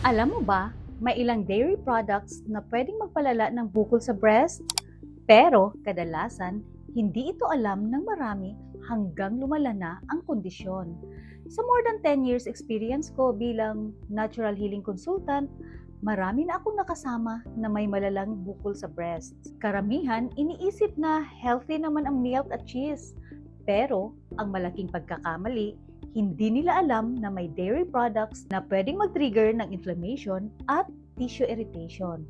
Alam mo ba, may ilang dairy products na pwedeng magpalala ng bukol sa breast, pero kadalasan hindi ito alam ng marami hanggang lumala na ang kondisyon. Sa more than 10 years experience ko bilang natural healing consultant, marami na akong nakasama na may malalang bukol sa breast. Karamihan iniisip na healthy naman ang milk at cheese, pero ang malaking pagkakamali, hindi nila alam na may dairy products na pwedeng mag-trigger ng inflammation at tissue irritation.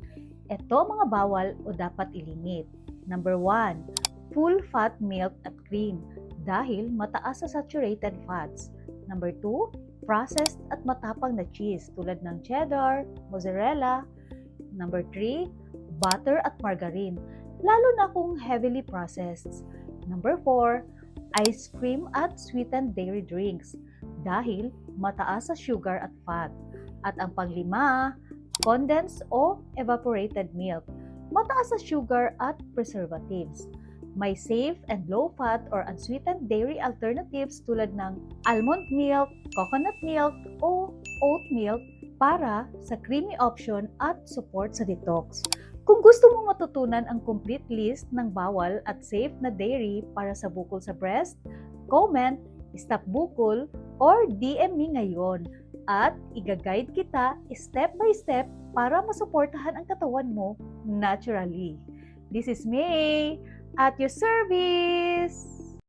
Ito ang mga bawal o dapat ilimit. Number 1, full fat milk at cream dahil mataas sa saturated fats. Number 2, processed at matapang na cheese tulad ng cheddar, mozzarella. Number 3, butter at margarine, lalo na kung heavily processed. Number 4, ice cream at sweetened dairy drinks dahil mataas sa sugar at fat. At ang panglima, condensed o evaporated milk, mataas sa sugar at preservatives. May safe and low-fat or unsweetened dairy alternatives tulad ng almond milk, coconut milk, o oat milk para sa creamy option at support sa detox. Kung gusto mong matutunan ang complete list ng bawal at safe na dairy para sa bukol sa breast, comment, stop bukol, or DM me ngayon at i-guide kita step by step para masuportahan ang katawan mo naturally. This is May at your service!